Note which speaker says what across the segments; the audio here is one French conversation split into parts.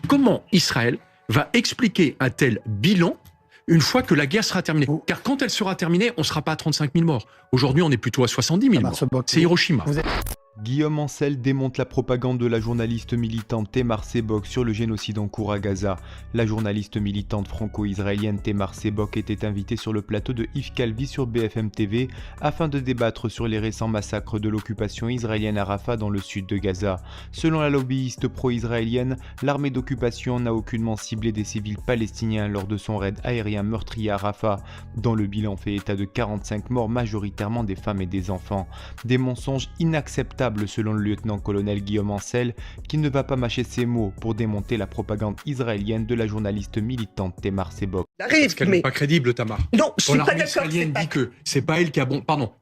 Speaker 1: Comment Israël va expliquer un tel bilan une fois que la guerre sera terminée? Car quand elle sera terminée, on ne sera pas à 35 000 morts. Aujourd'hui, on est plutôt à 70 000 morts. C'est Hiroshima.
Speaker 2: Guillaume Ancel démonte la propagande de la journaliste militante Tamar Sebok sur le génocide en cours à Gaza. La journaliste militante franco-israélienne Tamar Sebok était invitée sur le plateau de Yves Calvi sur BFM TV afin de débattre sur les récents massacres de l'occupation israélienne à Rafah dans le sud de Gaza. Selon la lobbyiste pro-israélienne, l'armée d'occupation n'a aucunement ciblé des civils palestiniens lors de son raid aérien meurtrier à Rafah, dont le bilan fait état de 45 morts, majoritairement des femmes et des enfants. Des mensonges inacceptables selon le lieutenant-colonel Guillaume Ancel, qui ne va pas mâcher ses mots pour démonter la propagande israélienne de la journaliste militante Tamar Sebok.
Speaker 1: Parce qu'elle n'est pas crédible, Tamar.
Speaker 3: Non, je suis pas
Speaker 1: l'armée
Speaker 3: d'accord.
Speaker 1: israélienne dit que c'est pas elle qui a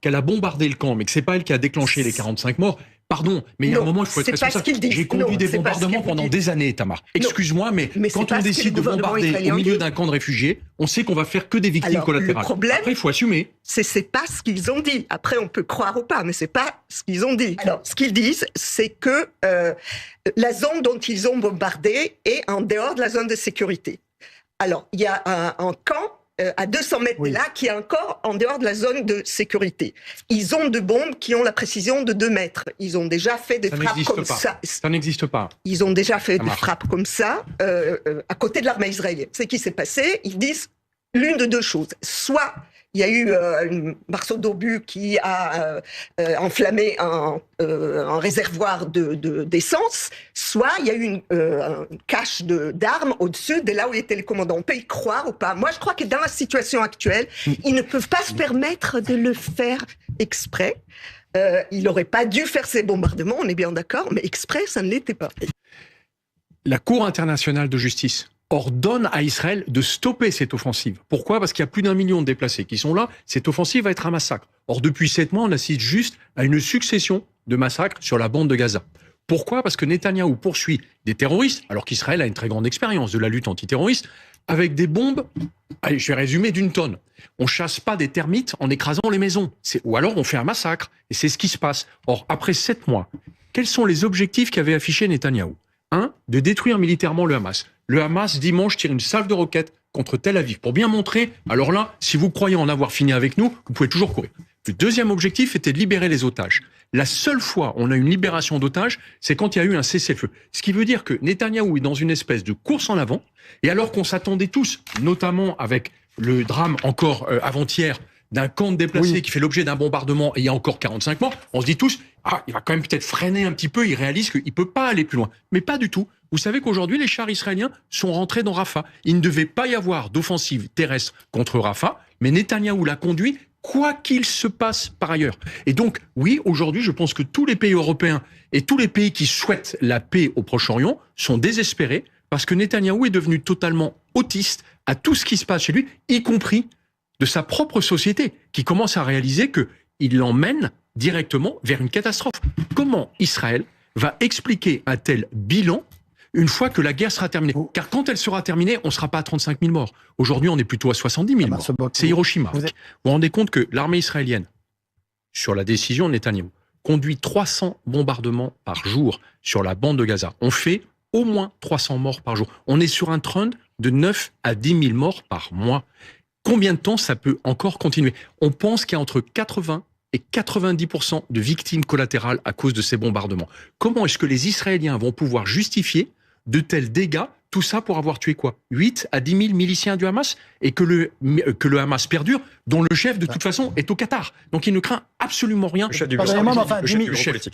Speaker 1: qu'elle a bombardé le camp, mais que c'est pas elle qui a déclenché les 45 morts. Pardon, mais il y a un moment, il faut être responsable. J'ai conduit des bombardements pendant des années, Tamar. Excuse-moi, mais quand on décide de bombarder au milieu d'un camp de réfugiés, on sait qu'on va faire que des victimes collatérales.
Speaker 3: Le problème,
Speaker 1: après, il faut assumer.
Speaker 3: C'est pas ce qu'ils ont dit. Après, on peut croire ou pas, mais c'est pas ce qu'ils ont dit. Alors, ce qu'ils disent, c'est que la zone dont ils ont bombardé est en dehors de la zone de sécurité. Alors, il y a un camp à 200 mètres de là, qui est encore en dehors de la zone de sécurité. Ils ont de bombes qui ont la précision de 2 mètres. Ils ont déjà fait des frappes comme ça.
Speaker 1: Ça n'existe pas.
Speaker 3: Ils ont déjà fait des frappes comme ça à côté de l'armée israélienne. Ce qui s'est passé, ils disent l'une de deux choses. Soit il y a eu un morceau d'obus qui a enflammé un réservoir d'essence, soit il y a eu un cache d'armes au-dessus de là où était le commandant. On peut y croire ou pas. Moi, je crois que dans la situation actuelle, ils ne peuvent pas se permettre de le faire exprès. Il n'aurait pas dû faire ces bombardements, on est bien d'accord, mais exprès, ça ne l'était pas.
Speaker 1: La Cour internationale de justice ordonne à Israël de stopper cette offensive. Pourquoi? Parce qu'il y a plus d'1 million de déplacés qui sont là. Cette offensive va être un massacre. Or, depuis 7 mois, on assiste juste à une succession de massacres sur la bande de Gaza. Pourquoi? Parce que Netanyahou poursuit des terroristes, alors qu'Israël a une très grande expérience de la lutte antiterroriste, avec des bombes, allez, je vais résumer, d'1 tonne. On chasse pas des termites en écrasant les maisons. Ou alors on fait un massacre. Et c'est ce qui se passe. Or, après 7 mois, quels sont les objectifs qu'avait affiché Netanyahou? 1. De détruire militairement le Hamas. Le Hamas, dimanche, tire une salve de roquettes contre Tel Aviv pour bien montrer, alors là, si vous croyez en avoir fini avec nous, vous pouvez toujours courir. Le deuxième objectif était de libérer les otages. La seule fois où on a une libération d'otages, c'est quand il y a eu un cessez-le-feu. Ce qui veut dire que Netanyahou est dans une espèce de course en avant, et alors qu'on s'attendait tous, notamment avec le drame encore avant-hier, d'un camp de déplacés qui fait l'objet d'un bombardement et il y a encore 45 morts, on se dit tous, il va quand même peut-être freiner un petit peu, il réalise qu'il ne peut pas aller plus loin. Mais pas du tout. Vous savez qu'aujourd'hui, les chars israéliens sont rentrés dans Rafah. Il ne devait pas y avoir d'offensive terrestre contre Rafah, mais Netanyahou l'a conduit, quoi qu'il se passe par ailleurs. Et donc, oui, aujourd'hui, je pense que tous les pays européens et tous les pays qui souhaitent la paix au Proche-Orient sont désespérés parce que Netanyahou est devenu totalement autiste à tout ce qui se passe chez lui, y compris de sa propre société, qui commence à réaliser qu'il l'emmène directement vers une catastrophe. Comment Israël va expliquer un tel bilan une fois que la guerre sera terminée? Car quand elle sera terminée, on ne sera pas à 35 000 morts. Aujourd'hui, on est plutôt à 70 000 morts. C'est Hiroshima. Vous vous rendez compte que l'armée israélienne, sur la décision de Netanyahou, conduit 300 bombardements par jour sur la bande de Gaza. On fait au moins 300 morts par jour. On est sur un trend de 9 à 10 000 morts par mois. Combien de temps ça peut encore continuer? On pense qu'il y a entre 80 et 90% de victimes collatérales à cause de ces bombardements. Comment est-ce que les Israéliens vont pouvoir justifier de tels dégâts, tout ça pour avoir tué quoi? 8 à 10 000 miliciens du Hamas, et que le Hamas perdure, dont le chef de toute façon est au Qatar. Donc il ne craint absolument rien.
Speaker 4: Le chef du bureau,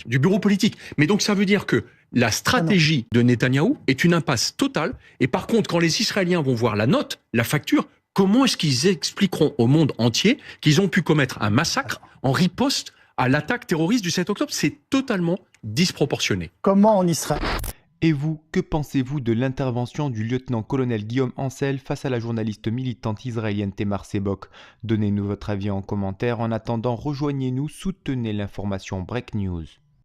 Speaker 1: du bureau politique. Mais donc ça veut dire que la stratégie de Netanyahou est une impasse totale. Et par contre, quand les Israéliens vont voir la note, la facture, comment est-ce qu'ils expliqueront au monde entier qu'ils ont pu commettre un massacre en riposte à l'attaque terroriste du 7 octobre? C'est totalement disproportionné.
Speaker 5: Comment en Israël?
Speaker 2: Et vous, que pensez-vous de l'intervention du lieutenant-colonel Guillaume Ancel face à la journaliste militante israélienne Tamar Sebok? Donnez-nous votre avis en commentaire. En attendant, rejoignez-nous, soutenez l'information Break News.